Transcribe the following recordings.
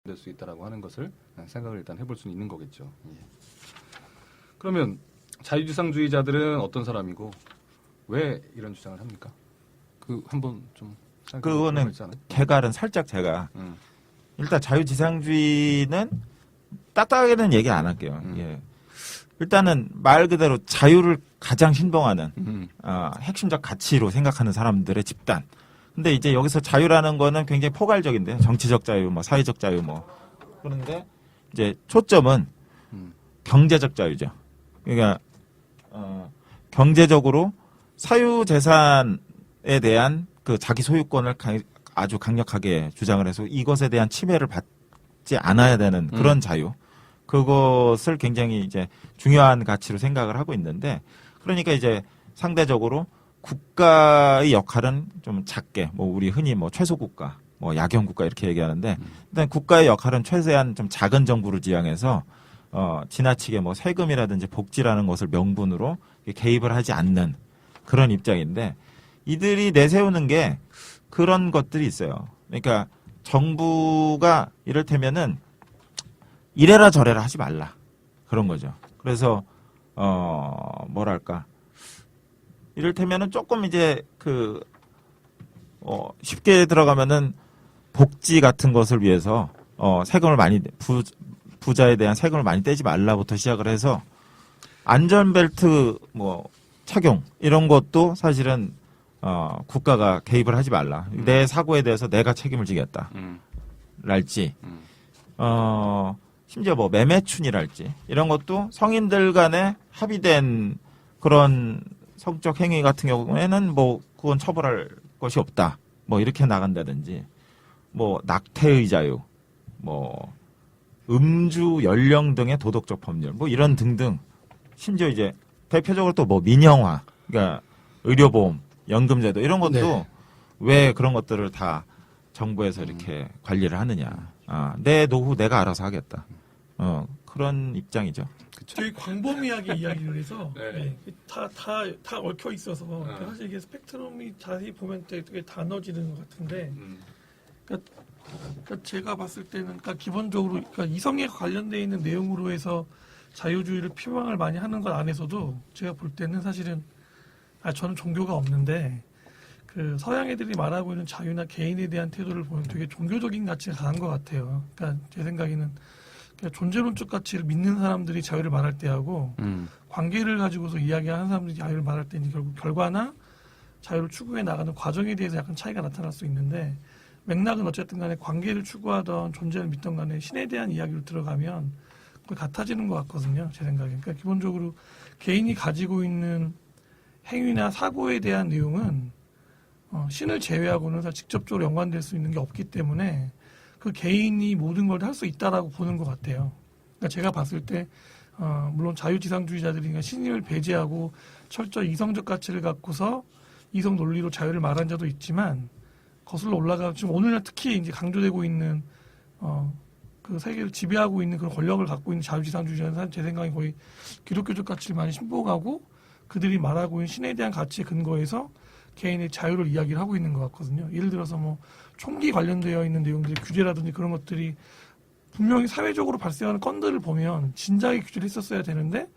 될 수 있다라고 하는 것을 생각을 일단 해볼 수는 있는 거겠죠. 예. 그러면 자유지상주의자들은 어떤 사람이고 왜 이런 주장을 합니까? 그 한번 좀 그거는 개갈은 살짝 제가 일단 자유지상주의는 딱딱하게는 얘기 안 할게요. 예. 일단은 말 그대로 자유를 가장 신봉하는 핵심적 가치로 생각하는 사람들의 집단. 근데 이제 여기서 자유라는 거는 굉장히 포괄적인데 정치적 자유, 뭐 사회적 자유, 뭐 그런데 이제 초점은 경제적 자유죠. 그러니까 경제적으로 사유재산에 대한 그 자기 소유권을 아주 강력하게 주장을 해서 이것에 대한 침해를 받지 않아야 되는 그런 자유. 그것을 굉장히 이제 중요한 가치로 생각을 하고 있는데 그러니까 이제 상대적으로 국가의 역할은 좀 작게 뭐 우리 흔히 뭐 최소국가 뭐 야경국가 이렇게 얘기하는데 일단 국가의 역할은 최대한 좀 작은 정부를 지향해서 지나치게 뭐 세금이라든지 복지라는 것을 명분으로 개입을 하지 않는 그런 입장인데 이들이 내세우는 게 그런 것들이 있어요. 그러니까 정부가 이를테면은 이래라 저래라 하지 말라 그런 거죠. 그래서 뭐랄까 이를테면은 조금 이제 쉽게 들어가면은 복지 같은 것을 위해서 세금을 많이 부자에 대한 세금을 많이 떼지 말라부터 시작을 해서 안전벨트 뭐 착용 이런 것도 사실은 국가가 개입을 하지 말라. 내 사고에 대해서 내가 책임을 지겠다. 랄지 심지어 뭐 매매춘이랄지 이런 것도 성인들 간에 합의된 그런 성적 행위 같은 경우에는 뭐 그건 처벌할 것이 없다. 뭐 이렇게 나간다든지 뭐 낙태의 자유, 뭐 음주 연령 등의 도덕적 법률 뭐 이런 등등 심지어 이제 대표적으로 또 뭐 민영화, 그러니까 의료보험, 연금제도 이런 것도 네. 왜 그런 것들을 다 정부에서 이렇게 관리를 하느냐. 내 노후 내가 알아서 하겠다. 그런 입장이죠. 저희 광범위하게 이야기를 해서 네. 다 얽혀 있어서 사실 이게 스펙트럼이 자세히 보면 되게 다 나눠지는 것 같은데 그러니까 제가 봤을 때는 기본적으로 이성에 관련되어 있는 내용으로 해서 자유주의를 표방을 많이 하는 것 안에서도 제가 볼 때는 사실은 저는 종교가 없는데 그 서양 애들이 말하고 있는 자유나 개인에 대한 태도를 보면 되게 종교적인 가치가 강한 것 같아요. 그러니까 제 생각에는 존재론적 가치를 믿는 사람들이 자유를 말할 때하고 관계를 가지고서 이야기하는 사람들이 자유를 말할 때는 결국 결과나 자유를 추구해 나가는 과정에 대해서 약간 차이가 나타날 수 있는데 맥락은 어쨌든 간에 관계를 추구하던 존재를 믿던 간에 신에 대한 이야기로 들어가면 거의 같아지는 것 같거든요. 제 생각에. 그러니까 기본적으로 개인이 가지고 있는 행위나 사고에 대한 내용은 신을 제외하고는 사실 직접적으로 연관될 수 있는 게 없기 때문에 그 개인이 모든 걸 할 수 있다라고 보는 것 같아요. 그러니까 제가 봤을 때 물론 자유지상주의자들이 신을 배제하고 철저히 이성적 가치를 갖고서 이성 논리로 자유를 말한 자도 있지만 거슬러 올라가 지금 오늘날 특히 이제 강조되고 있는 그 세계를 지배하고 있는 그런 권력을 갖고 있는 자유지상주의자는 사실 제 생각에 거의 기독교적 가치를 많이 신봉하고 그들이 말하고 있는 신에 대한 가치에 근거해서 개인의 자유를 이야기를 하고 있는 것 같거든요. 예를 들어서 뭐 총기 관련되어 있는 내용들의 규제라든지 그런 것들이 분명히 사회적으로 발생하는 건들을 보면 진작에 규제를 했었어야 되는데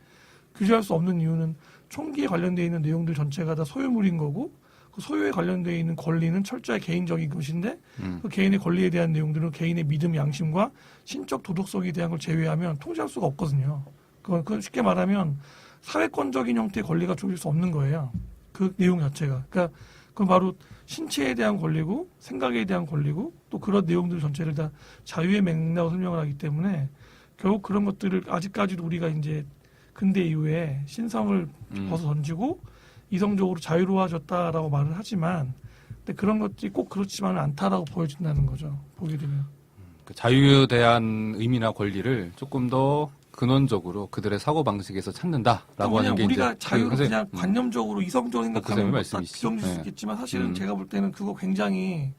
규제할 수 없는 이유는 총기에 관련되어 있는 내용들 전체가 다 소유물인 거고 그 소유에 관련되어 있는 권리는 철저히 개인적인 것인데 그 개인의 권리에 대한 내용들은 개인의 믿음, 양심과 신적 도덕성에 대한 걸 제외하면 통제할 수가 없거든요. 그건 쉽게 말하면 사회권적인 형태의 권리가 주어질 수 없는 거예요. 그 내용 자체가. 그러니까 그건 바로 신체에 대한 권리고 생각에 대한 권리고 또 그런 내용들 전체를 다 자유의 맥락으로 설명을 하기 때문에 결국 그런 것들을 아직까지도 우리가 이제 근대 이후에 신성을 벗어 던지고 이성적으로 자유로워졌다라고 말을 하지만 근데 그런 것들이 꼭 그렇지만은 않다라고 보여진다는 거죠. 보게 되면. 그 자유에 대한 의미나 권리를 조금 더 근원적으로 그들의 사고 방식에서 찾는다라고 하는 게 우리가 이제 자유를 그냥 관념적으로 이성적으로 생각하면 말씀이시죠. 수 있겠지만 사실은 제가 볼 때는 그거 굉장히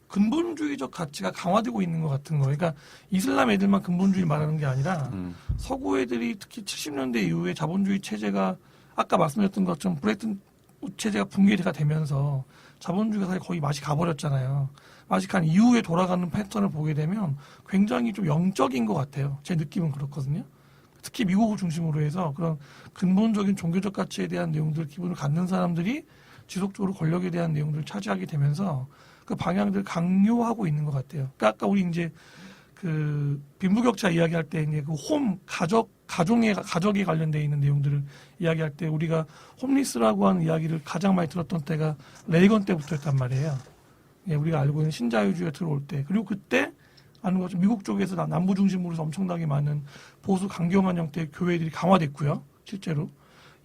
근본주의적 가치가 강화되고 있는 것 같은 거예요. 그러니까 이슬람 애들만 근본주의 말하는 게 아니라 서구 애들이 특히 70년대 이후에 자본주의 체제가 아까 말씀드렸던 것처럼 브레튼 체제가 붕괴가 되면서 자본주의가 사실 거의 맛이 가버렸잖아요. 맛이 간 이후에 돌아가는 패턴을 보게 되면 굉장히 좀 영적인 것 같아요. 제 느낌은 그렇거든요. 특히 미국을 중심으로 해서 그런 근본적인 종교적 가치에 대한 내용들 기분을 갖는 사람들이 지속적으로 권력에 대한 내용들을 차지하게 되면서 그 방향들을 강요하고 있는 것 같아요. 그러니까 아까 우리 이제 그 빈부격차 이야기할 때 이제 그 가족에 관련돼 있는 내용들을 이야기할 때 우리가 홈리스라고 하는 이야기를 가장 많이 들었던 때가 레이건 때부터였단 말이에요. 예, 우리가 알고 있는 신자유주의가 들어올 때. 그리고 그때 아는 것처럼 미국 쪽에서 남부 중심으로 해서 엄청나게 많은 보수 강경한 형태의 교회들이 강화됐고요. 실제로.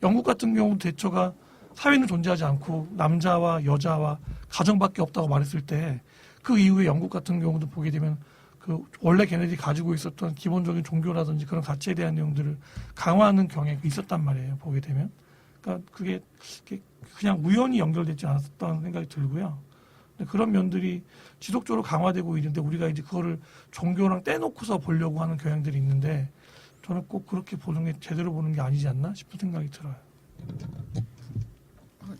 영국 같은 경우도 대처가 사회는 존재하지 않고 남자와 여자와 가정밖에 없다고 말했을 때 그 이후에 영국 같은 경우도 보게 되면 그 원래 걔네들이 가지고 있었던 기본적인 종교라든지 그런 가치에 대한 내용들을 강화하는 경향이 있었단 말이에요. 보게 되면. 그러니까 그게 그냥 우연히 연결되지 않았다는 생각이 들고요. 그런 면들이 지속적으로 강화되고 있는데 우리가 이제 그거를 종교랑 떼놓고서 보려고 하는 경향들이 있는데 저는 꼭 그렇게 보는 게 제대로 보는 게 아니지 않나 싶은 생각이 들어요.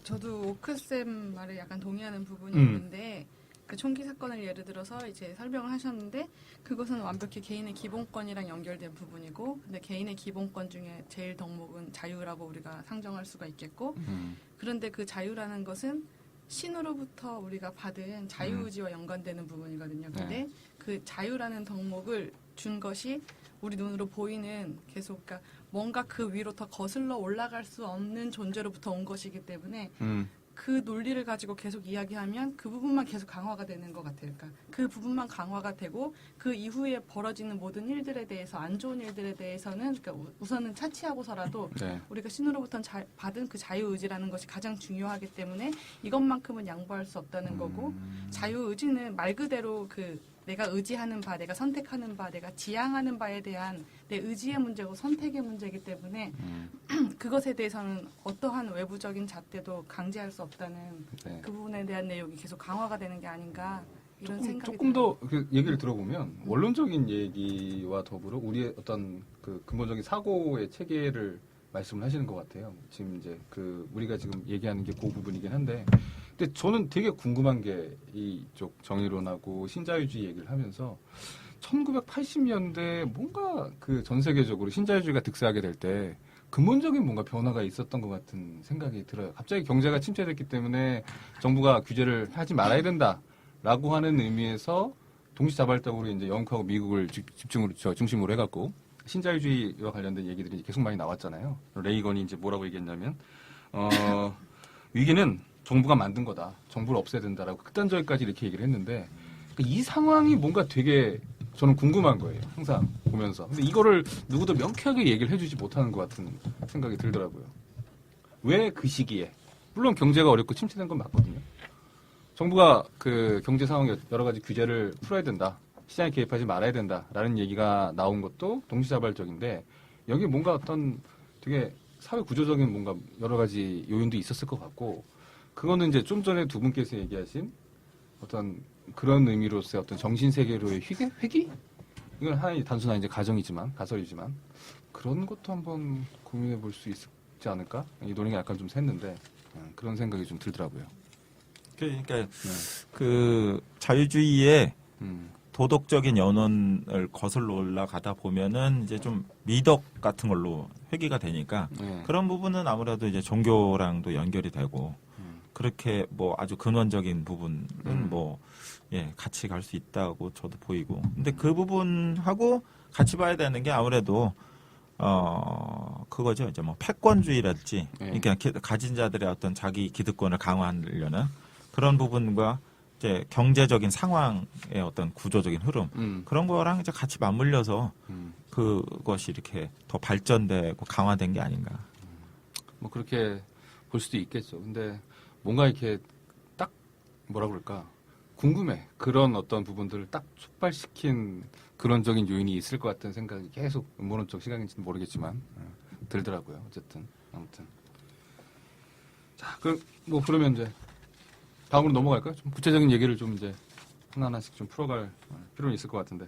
저도 오크쌤 말에 약간 동의하는 부분이 있는데 그 총기 사건을 예를 들어서 이제 설명을 하셨는데 그것은 완벽히 개인의 기본권이랑 연결된 부분이고 근데 개인의 기본권 중에 제일 덕목은 자유라고 우리가 상정할 수가 있겠고 그런데 그 자유라는 것은 신으로부터 우리가 받은 자유의지와 연관되는 부분이거든요. 근데 그 자유라는 덕목을 준 것이 우리 눈으로 보이는 계속 그러니까 뭔가 그 위로 더 거슬러 올라갈 수 없는 존재로부터 온 것이기 때문에 그 논리를 가지고 계속 이야기하면 그 부분만 계속 강화가 되는 것 같아요. 그러니까 그 부분만 강화가 되고 그 이후에 벌어지는 모든 일들에 대해서 안 좋은 일들에 대해서는 그러니까 우선은 차치하고서라도 우리가 신으로부터 받은 그 자유의지라는 것이 가장 중요하기 때문에 이것만큼은 양보할 수 없다는 거고 자유의지는 말 그대로 그 내가 의지하는 바, 내가 선택하는 바, 내가 지향하는 바에 대한 내 의지의 문제고 선택의 문제이기 때문에 그것에 대해서는 어떠한 외부적인 잣대도 강제할 수 없다는 그 부분에 대한 내용이 계속 강화가 되는 게 아닌가 이런 생각이 조금 들어요. 더 그 얘기를 들어보면 원론적인 얘기와 더불어 우리의 어떤 그 근본적인 사고의 체계를 말씀을 하시는 것 같아요. 지금 이제 그 우리가 지금 얘기하는 게 그 부분이긴 한데 근데 저는 되게 궁금한 게 이쪽 정의론하고 신자유주의 얘기를 하면서 1980년대 뭔가 그 전 세계적으로 신자유주의가 득세하게 될 때 근본적인 뭔가 변화가 있었던 것 같은 생각이 들어요. 갑자기 경제가 침체됐기 때문에 정부가 규제를 하지 말아야 된다라고 하는 의미에서 동시다발적으로 이제 영국하고 미국을 중심으로 해갖고 신자유주의와 관련된 얘기들이 계속 많이 나왔잖아요. 레이건이 이제 뭐라고 얘기했냐면 위기는 정부가 만든 거다. 정부를 없애야 된다라고 극단적까지 이렇게 얘기를 했는데 이 상황이 뭔가 되게 저는 궁금한 거예요. 항상 보면서. 근데 이거를 누구도 명쾌하게 얘기를 해주지 못하는 것 같은 생각이 들더라고요. 왜 그 시기에? 물론 경제가 어렵고 침체된 건 맞거든요. 정부가 그 경제 상황에 여러 가지 규제를 풀어야 된다. 시장에 개입하지 말아야 된다라는 얘기가 나온 것도 동시다발적인데 여기 뭔가 어떤 되게 사회 구조적인 뭔가 여러 가지 요인도 있었을 것 같고 그거는 이제 좀 전에 두 분께서 얘기하신 어떤 그런 의미로서의 어떤 정신 세계로의 회귀? 이건 하나의 단순한 이제 가설이지만 그런 것도 한번 고민해 볼 수 있지 않을까? 이 논의가 약간 좀 샜는데 그런 생각이 좀 들더라고요. 그러니까 그 자유주의의 도덕적인 연원을 거슬러 올라가다 보면은 이제 좀 미덕 같은 걸로 회귀가 되니까 그런 부분은 아무래도 이제 종교랑도 연결이 되고 그렇게 뭐 아주 근원적인 부분은 뭐 같이 갈 수 있다고 저도 보이고 근데 그 부분하고 같이 봐야 되는 게 아무래도 그거죠. 이제 뭐 패권주의랄지 그러니까 가진 자들의 어떤 자기 기득권을 강화하려는 그런 부분과 이제 경제적인 상황의 어떤 구조적인 흐름 그런 거랑 이제 같이 맞물려서 그것이 이렇게 더 발전되고 강화된 게 아닌가. 뭐 그렇게 볼 수도 있겠죠. 근데 뭔가 이렇게 딱 뭐라 그럴까 궁금해. 그런 어떤 부분들을 딱 촉발시킨 그런적인 요인이 있을 것 같은 생각이 계속 음모론적 시각인지는 모르겠지만 들더라고요. 어쨌든 아무튼 자 그럼 뭐 그러면 이제 다음으로 넘어갈까요? 좀 구체적인 얘기를 좀 이제 하나하나씩 좀 풀어갈 필요는 있을 것 같은데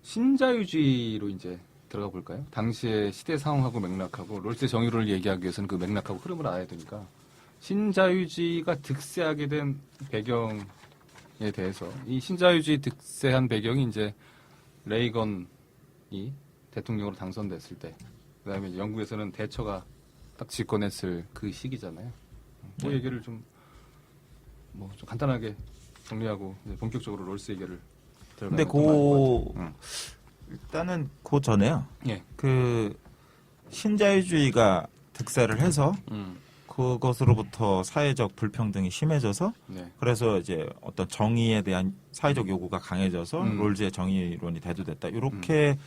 신자유주의로 이제 들어가 볼까요? 당시의 시대 상황하고 맥락하고 롤스의 정의론을 얘기하기 위해서는 그 맥락하고 흐름을 알아야 되니까 신자유주의가 득세하게 된 배경에 대해서 이 신자유주의 득세한 배경이 이제 레이건이 대통령으로 당선됐을 때 그다음에 영국에서는 대처가 딱 집권했을 그 시기잖아요. 그 얘기를 좀 간단하게 정리하고 이제 본격적으로 롤스 얘기를 근데 들어가면 일단은 그 전에요. 예. 그 신자유주의가 득세를 해서 그것으로부터 사회적 불평등이 심해져서 네. 그래서 이제 어떤 정의에 대한 사회적 요구가 강해져서 롤즈의 정의론이 대두됐다. 이렇게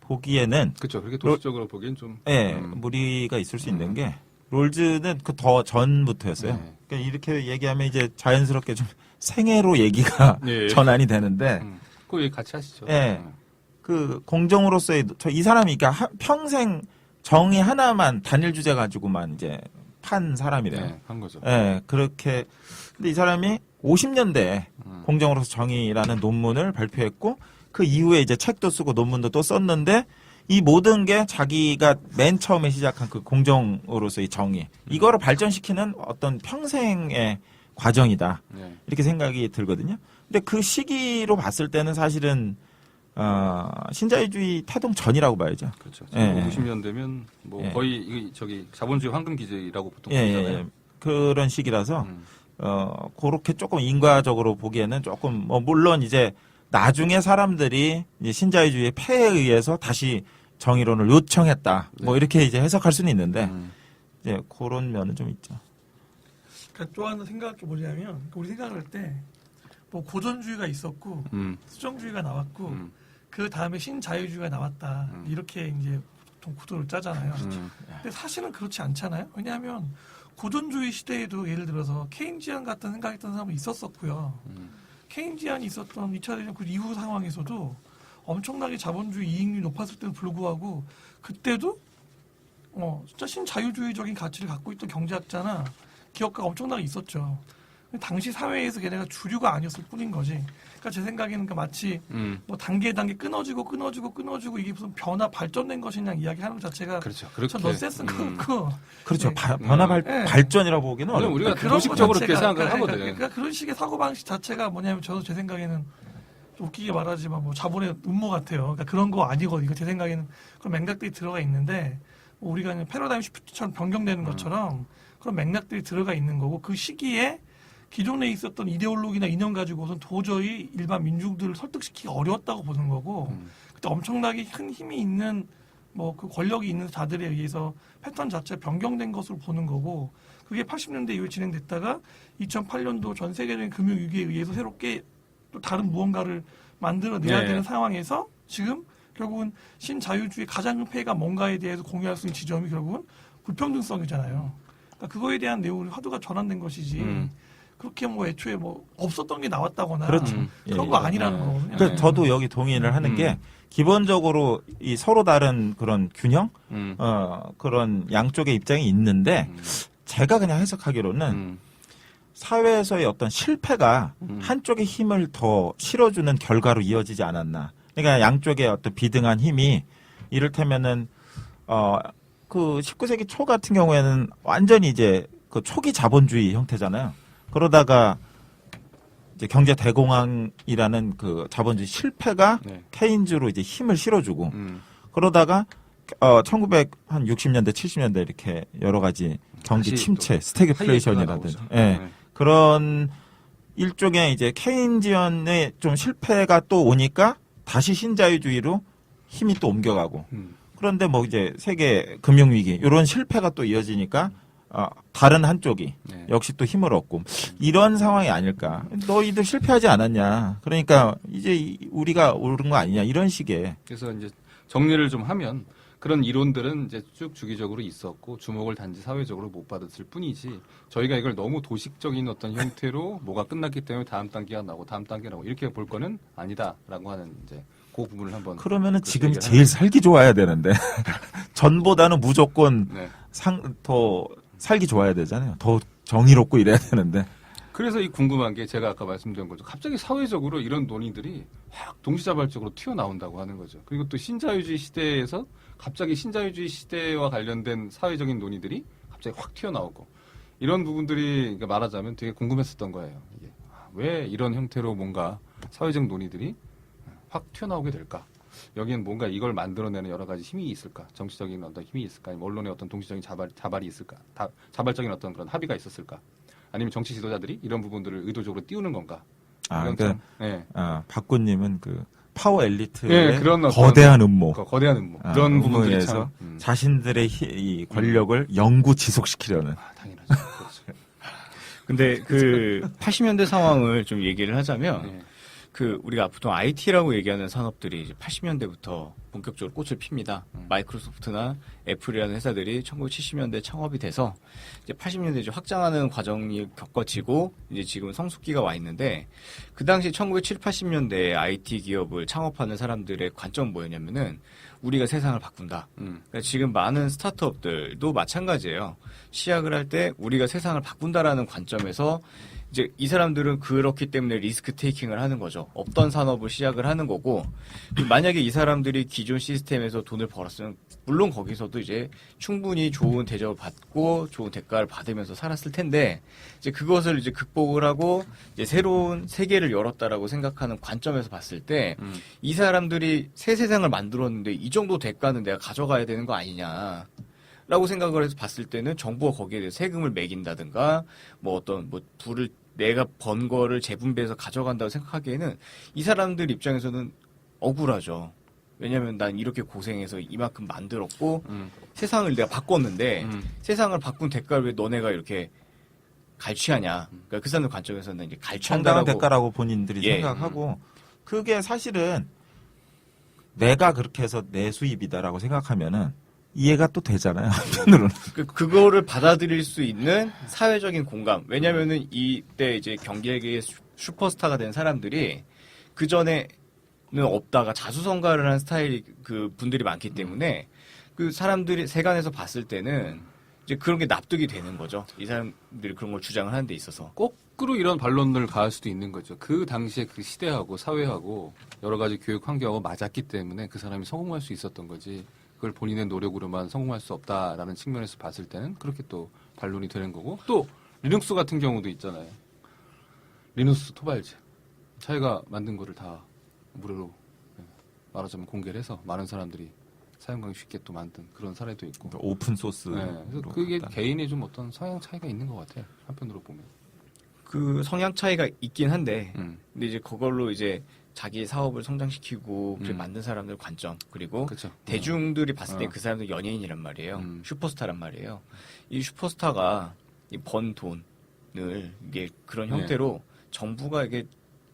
보기에는 그렇죠. 그렇게 도시적으로 보기엔 좀 예, 무리가 있을 수 있는 게 롤즈는 그 더 전부터였어요. 네. 그러니까 이렇게 얘기하면 이제 자연스럽게 좀 생애로 얘기가 예. 전환이 되는데 그 얘기 같이 하시죠. 예. 그 공정으로서의 이 사람이 그러니까 평생 정의 하나만 단일 주제 가지고만 이제 판 사람이래요. 네, 한 거죠. 예, 그렇게. 근데 이 사람이 50년대에 공정으로서 정의라는 논문을 발표했고 그 이후에 이제 책도 쓰고 논문도 또 썼는데 이 모든 게 자기가 맨 처음에 시작한 그 공정으로서의 정의 이거를 발전시키는 어떤 평생의 과정이다. 네. 이렇게 생각이 들거든요. 근데 그 시기로 봤을 때는 사실은 신자유주의 태동 전이라고 봐야죠. 그렇죠. 예. 90년대면 뭐 예. 거의 자본주의 황금 기제라고 보통 예, 보잖아요. 예. 그런 시기라서 음. 그렇게 조금 인과적으로 보기에는 조금 물론 이제 나중에 사람들이 이제 신자유주의의 폐해에 의해서 다시 정의론을 요청했다. 뭐 네. 이렇게 이제 해석할 수는 있는데 음. 이제 그런 면은 좀 있죠. 그러니까 또 하나 생각할 게 뭐냐면 우리 생각할 때 뭐 고전주의가 있었고 수정주의가 나왔고 그 다음에 신자유주의가 나왔다 이렇게 이제 보통 구도를 짜잖아요. 근데 사실은 그렇지 않잖아요. 왜냐하면 고전주의 시대에도 예를 들어서 케인지안 같은 생각했던 사람이 있었었고요. 케인지안이 있었던 2차 대전 그 이후 상황에서도 엄청나게 자본주의 이익률이 높았을 때도 불구하고 그때도 진짜 신자유주의적인 가치를 갖고 있던 경제학자나 기업가가 엄청나게 있었죠. 당시 사회에서 걔네가 주류가 아니었을 뿐인 거지. 그러니까 제 생각에는 마치 뭐 단계 끊어지고 이게 무슨 변화 발전된 것이냐 이야기하는 것 자체가 그렇죠. 그렇게 전 넌센스인 것 같고. 그렇죠. 네. 변화 발전이라고 보기는 왜냐면 어렵다. 우리가 그런 도식적으로 것 그렇게 자체가, 생각을 하거든. 그러니까 그런 식의 사고방식 자체가 뭐냐면 저도 제 생각에는 좀 웃기게 말하지만 뭐 자본의 음모 같아요. 그러니까 그런 거 아니거든요. 이거 제 생각에는 그런 맥락들이 들어가 있는데 뭐 우리가 그냥 패러다임 시프트처럼 변경되는 것처럼 그런 맥락들이 들어가 있는 거고 그 시기에 기존에 있었던 이데올로기나 이념 가지고선 도저히 일반 민중들을 설득시키기 어려웠다고 보는 거고 그때 엄청나게 큰 힘이 있는 뭐 그 권력이 있는 자들에 의해서 패턴 자체가 변경된 것으로 보는 거고 그게 80년대 이후에 진행됐다가 2008년도 전 세계적인 금융위기에 의해서 새롭게 또 다른 무언가를 만들어내야 네. 되는 상황에서 지금 결국은 신자유주의 가장 큰 폐해가 뭔가에 대해서 공유할 수 있는 지점이 결국은 불평등성이잖아요. 그러니까 그거에 대한 내용이 화두가 전환된 것이지 그렇게 뭐 애초에 뭐 없었던 게 나왔다거나 그렇죠. 그런 예, 거 예. 아니라는 거거든요. 그러니까 저도 여기 동의를 하는 게 기본적으로 이 서로 다른 그런 균형, 그런 양쪽의 입장이 있는데 제가 그냥 해석하기로는 사회에서의 어떤 실패가 한쪽의 힘을 더 실어주는 결과로 이어지지 않았나. 그러니까 양쪽의 어떤 비등한 힘이 이를테면은 그 19세기 초 같은 경우에는 완전히 이제 그 초기 자본주의 형태잖아요. 그러다가 이제 경제 대공황이라는 그 자본주의 실패가 네. 케인즈로 이제 힘을 실어주고 그러다가 1960년대, 70년대 이렇게 여러 가지 경기 다시 침체, 또 스태그플레이션이라든지 하이에이트가 예. 나오죠. 네. 그런 일종의 이제 케인지언의 좀 실패가 또 오니까 다시 신자유주의로 힘이 또 옮겨가고 그런데 뭐 이제 세계 금융위기 이런 실패가 또 이어지니까 다른 한쪽이 네. 역시 또 힘을 얻고 이런 상황이 아닐까. 너희들 실패하지 않았냐. 그러니까 이제 우리가 옳은 거 아니냐. 이런 식의. 그래서 이제 정리를 좀 하면 그런 이론들은 이제 쭉 주기적으로 있었고 주목을 단지 사회적으로 못 받았을 뿐이지 저희가 이걸 너무 도식적인 어떤 형태로 뭐가 끝났기 때문에 다음 단계가 나오고 다음 단계가 나오고 이렇게 볼 거는 아니다라고 하는 이제 그 부분을 한번 그러면은 그렇게 지금이 얘기를 제일 살기 좋아야 되는데 전보다는 무조건 네. 더 살기 좋아야 되잖아요. 더 정의롭고 이래야 되는데. 그래서 이 궁금한 게 제가 아까 말씀드린 거죠. 갑자기 사회적으로 이런 논의들이 확 동시다발적으로 튀어나온다고 하는 거죠. 그리고 또 신자유주의 시대에서 갑자기 신자유주의 시대와 관련된 사회적인 논의들이 갑자기 확 튀어나오고 이런 부분들이 그러니까 말하자면 되게 궁금했었던 거예요. 이게 왜 이런 형태로 뭔가 사회적 논의들이 확 튀어나오게 될까? 여기엔 뭔가 이걸 만들어내는 여러 가지 힘이 있을까? 정치적인 어떤 힘이 있을까? 아니면 언론의 어떤 동시적인 자발이 있을까? 자발적인 어떤 그런 합의가 있었을까? 아니면 정치 지도자들이 이런 부분들을 의도적으로 띄우는 건가? 이런 그러니까 예. 박구님은 그 파워 엘리트의 예, 그런 어떤 거대한 음모. 거대한 음모. 그런 부분들이 음모에서 참 자신들의 이 권력을 영구 지속시키려는. 당연하죠. 그렇죠. 근데 그 80년대 상황을 좀 얘기를 하자면 예. 그 우리가 보통 IT라고 얘기하는 산업들이 이제 80년대부터 본격적으로 꽃을 핍니다. 마이크로소프트나 애플이라는 회사들이 1970년대 창업이 돼서 이제 80년대 이제 확장하는 과정이 겪어지고 이제 지금 성숙기가 와 있는데 그 당시 1970, 80년대에 IT 기업을 창업하는 사람들의 관점은 뭐였냐면은 우리가 세상을 바꾼다. 그러니까 지금 많은 스타트업들도 마찬가지예요. 시작을 할 때 우리가 세상을 바꾼다라는 관점에서 이제 이 사람들은 그렇기 때문에 리스크 테이킹을 하는 거죠. 없던 산업을 시작을 하는 거고 만약에 이 사람들이 기존 시스템에서 돈을 벌었으면 물론 거기서도 이제 충분히 좋은 대접을 받고 좋은 대가를 받으면서 살았을 텐데 이제 그것을 이제 극복을 하고 이제 새로운 세계를 열었다라고 생각하는 관점에서 봤을 때 이 사람들이 새 세상을 만들었는데 이 정도 대가는 내가 가져가야 되는 거 아니냐. 라고 생각을 해서 봤을 때는 정부가 거기에 대해 세금을 매긴다든가 뭐 어떤 뭐 부를 내가 번 거를 재분배해서 가져간다고 생각하기에는 이 사람들 입장에서는 억울하죠. 왜냐면 난 이렇게 고생해서 이만큼 만들었고 세상을 내가 바꿨는데 세상을 바꾼 대가를 왜 너네가 이렇게 갈취하냐. 그러니까 그 사람들 관점에서는 이제 정당한 갈취한다라고 대가라고 본인들이 예. 생각하고 그게 사실은 내가 그렇게 해서 내 수입이다라고 생각하면은 이해가 또 되잖아요. 한편으로는. 그거를 받아들일 수 있는 사회적인 공감. 왜냐면은 이때 이제 경제계의 슈퍼스타가 된 사람들이 그 전에는 없다가 자수성가를 한 스타일 그 분들이 많기 때문에 그 사람들이 세간에서 봤을 때는 이제 그런 게 납득이 되는 거죠. 이 사람들이 그런 걸 주장을 하는 데 있어서. 거꾸로 이런 반론을 가할 수도 있는 거죠. 그 당시에 그 시대하고 사회하고 여러 가지 교육 환경하고 맞았기 때문에 그 사람이 성공할 수 있었던 거지. 그걸 본인의 노력으로만 성공할 수 없다라는 측면에서 봤을 때는 그렇게 또 반론이 되는 거고 또 리눅스 같은 경우도 있잖아요. 리눅스 토발즈 자기가 만든 거를 다 무료로 말하자면 공개를 해서 많은 사람들이 사용하기 쉽게 또 만든 그런 사례도 있고 오픈 소스. 그래서 그게 개인의 좀 어떤 성향 차이가 있는 것 같아요. 한편으로 보면 그 성향 차이가 있긴 한데 근데 근데 이제 그걸로 이제 자기 사업을 성장시키고 그렇게 만든 사람들 관점 그리고 그렇죠. 대중들이 봤을 때 그 사람들 연예인이란 말이에요. 슈퍼스타란 말이에요. 이 슈퍼스타가 번 돈을 이게 그런 형태로 정부가 이게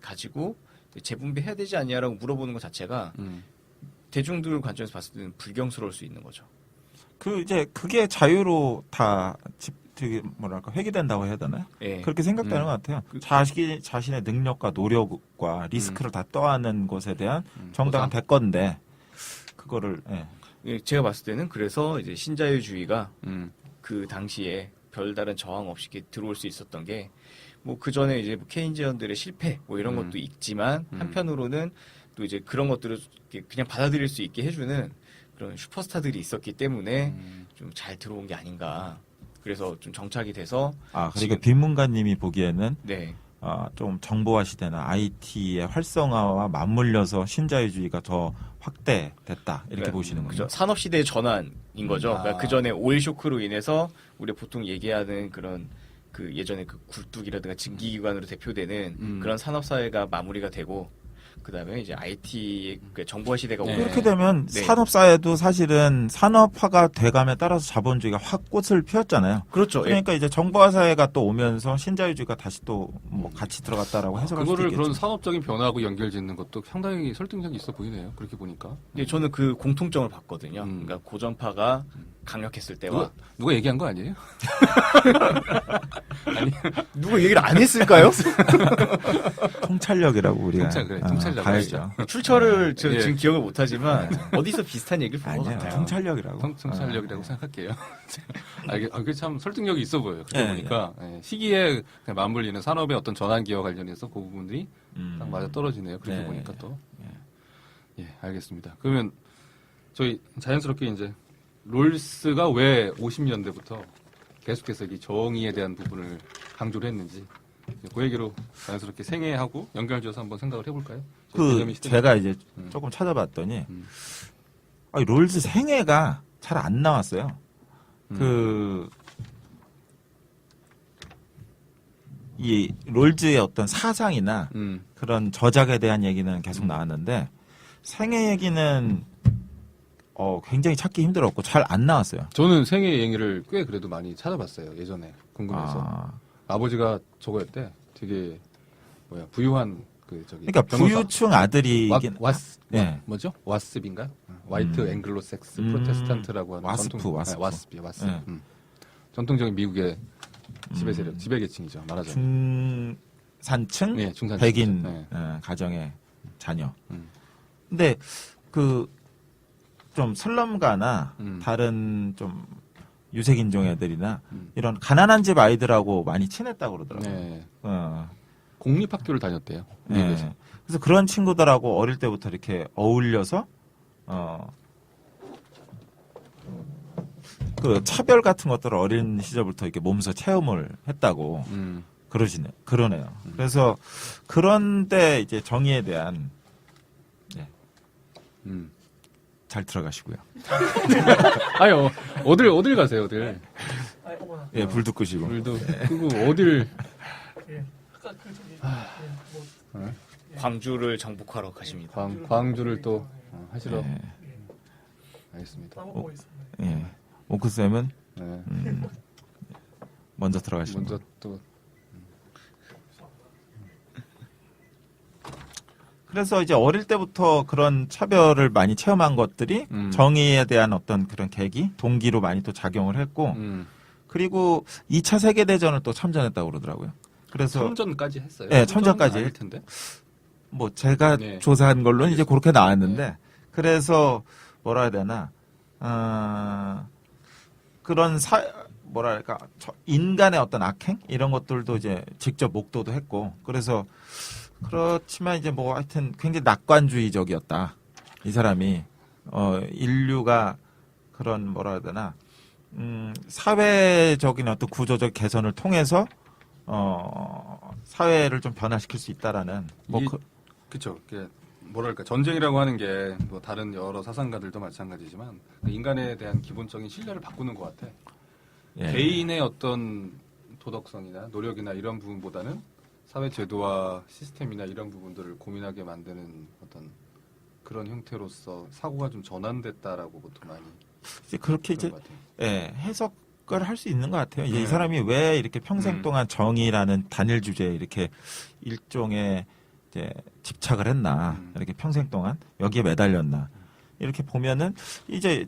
가지고 재분배해야 되지 않냐라고 물어보는 것 자체가 대중들 관점에서 봤을 때는 불경스러울 수 있는 거죠. 그 이제 그게 자유로 다 되게 뭐랄까 회귀된다고 해야 되나요? 예. 그렇게 생각되는 것 같아요. 자신의 능력과 노력과 리스크를 다 떠안는 것에 대한 정당한 대건데 그거를 예, 제가 봤을 때는 그래서 이제 신자유주의가 그 당시에 별다른 저항 없이 이렇게 들어올 수 있었던 게 뭐 그 전에 이제 뭐 케인지언들의 실패 뭐 이런 것도 있지만 한편으로는 또 이제 그런 것들을 그냥 받아들일 수 있게 해주는 그런 슈퍼스타들이 있었기 때문에 좀 잘 들어온 게 아닌가. 그래서 좀 정착이 돼서 그러니까 지금- 빈문가님이 보기에는 네. 좀 정보화 시대나 IT의 활성화와 맞물려서 신자유주의가 더 확대됐다 이렇게 네, 보시는군요. 그죠. 산업 시대의 전환인 거죠. 그러니까 그 전에 오일 쇼크로 인해서 우리가 보통 얘기하는 그런 그 예전에 그 굴뚝이라든가 증기기관으로 대표되는 그런 산업 사회가 마무리가 되고 그다음에 이제 IT 그 정보화 시대가 오고 그렇게 되면 네. 산업사회도 사실은 산업화가 돼감에 따라서 자본주의가 확 꽃을 피웠잖아요. 그렇죠. 예. 그러니까 이제 정보화 사회가 또 오면서 신자유주의가 다시 또 뭐 같이 들어갔다라고 해석할 수도 그거를 있겠죠. 그런 산업적인 변화하고 연결짓는 것도 상당히 설득력이 있어 보이네요. 그렇게 보니까 예, 저는 그 공통점을 봤거든요. 그러니까 고전파가 강력했을 때와 누가 얘기한 거 아니에요? 누가 얘기를 안 했을까요? 통찰력이라고 우리가 통찰력 봐야죠. 출처를 예. 지금 기억을 못하지만 어디서 비슷한 얘기를 본 것 아니에요. 같아요. 통찰력이라고. 통찰력이라고 생각할게요. 그게 참 설득력이 있어 보여요. 그러고 예, 보니까 시기에 그냥 맞물리는 산업의 어떤 전환기와 관련해서 그 부분들이 딱 맞아 떨어지네요. 그렇게 네, 보니까 또. 예, 알겠습니다. 그러면 저희 자연스럽게 이제 롤스가 왜 50년대부터 계속해서 이 정의에 대한 부분을 강조를 했는지 그 얘기로 자연스럽게 생애하고 연결지어서 한번 생각을 해볼까요? 제가 이제 조금 찾아봤더니 롤스 생애가 잘 안 나왔어요. 이 롤즈의 어떤 사상이나 그런 저작에 대한 얘기는 계속 나왔는데 생애 얘기는 굉장히 찾기 힘들었고 잘 안 나왔어요. 저는 생애 얘기를 꽤 그래도 많이 찾아봤어요. 예전에 궁금해서. 아버지가 저거였대. 되게 부유한 그러니까 부유층 아들이긴 뭐죠? 와스비인가? 화이트 앵글로색스 프로테스탄트라고 하는 와스비. 전통적인 미국의 지배 세력, 지배 계층이죠. 말하자면 중산층 중산층 백인 가정의 자녀. 근데 좀 슬럼가나 다른 좀 유색 인종 애들이나 이런 가난한 집 아이들하고 많이 친했다고 그러더라고요. 네. 공립학교를 다녔대요. 네. 그래서 그런 친구들하고 어릴 때부터 이렇게 어울려서 그 차별 같은 것들을 어린 시절부터 이렇게 몸소 체험을 했다고 그러네요. 그래서 그런데 이제 정의에 대한 잘 들어가시고요. 아유, 어딜 가세요, 어딜? 예, 불도 끄시고. 불도 끄고 어딜? 광주를 정복하러 가십니다. 광주를 또 하시러. 예. 알겠습니다. 까먹고 있습니다. 예. 오크쌤은 네. 먼저 들어가시고. 먼저 또 그래서 이제 어릴 때부터 그런 차별을 많이 체험한 것들이 정의에 대한 어떤 그런 계기, 동기로 많이 또 작용을 했고, 그리고 2차 세계대전을 또 참전했다고 그러더라고요. 그래서 참전까지 했어요. 네, 참전까지 아닐 텐데. 뭐 제가 네. 조사한 걸로는 이제 그렇게 나왔는데, 그래서 뭐라 해야 되나, 그런 뭐랄까 인간의 어떤 악행 이런 것들도 이제 직접 목도도 했고, 그래서 그렇지만 이제 뭐 하여튼 굉장히 낙관주의적이었다. 이 사람이 인류가 그런 뭐라 해야 되나 사회적인 어떤 구조적 개선을 통해서 사회를 좀 변화시킬 수 있다라는 그렇죠. 뭐랄까 전쟁이라고 하는 게 뭐 다른 여러 사상가들도 마찬가지지만 인간에 대한 기본적인 신뢰를 바꾸는 것 같아. 예. 개인의 어떤 도덕성이나 노력이나 이런 부분보다는 사회 제도와 시스템이나 이런 부분들을 고민하게 만드는 어떤 그런 형태로서 사고가 좀 전환됐다라고 보통 많이 이제 그렇게 이제 그런 것 같아요. 해석을 할 수 있는 것 같아요. 이제 이 사람이 왜 이렇게 평생 동안 정의라는 단일 주제에 이렇게 일종의 이제 집착을 했나, 이렇게 평생 동안 여기에 매달렸나, 이렇게 보면은 이제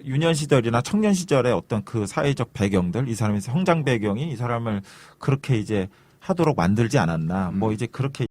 유년 시절이나 청년 시절의 어떤 그 사회적 배경들, 이 사람의 성장 배경이 이 사람을 그렇게 이제 하도록 만들지 않았나, 뭐 이제 그렇게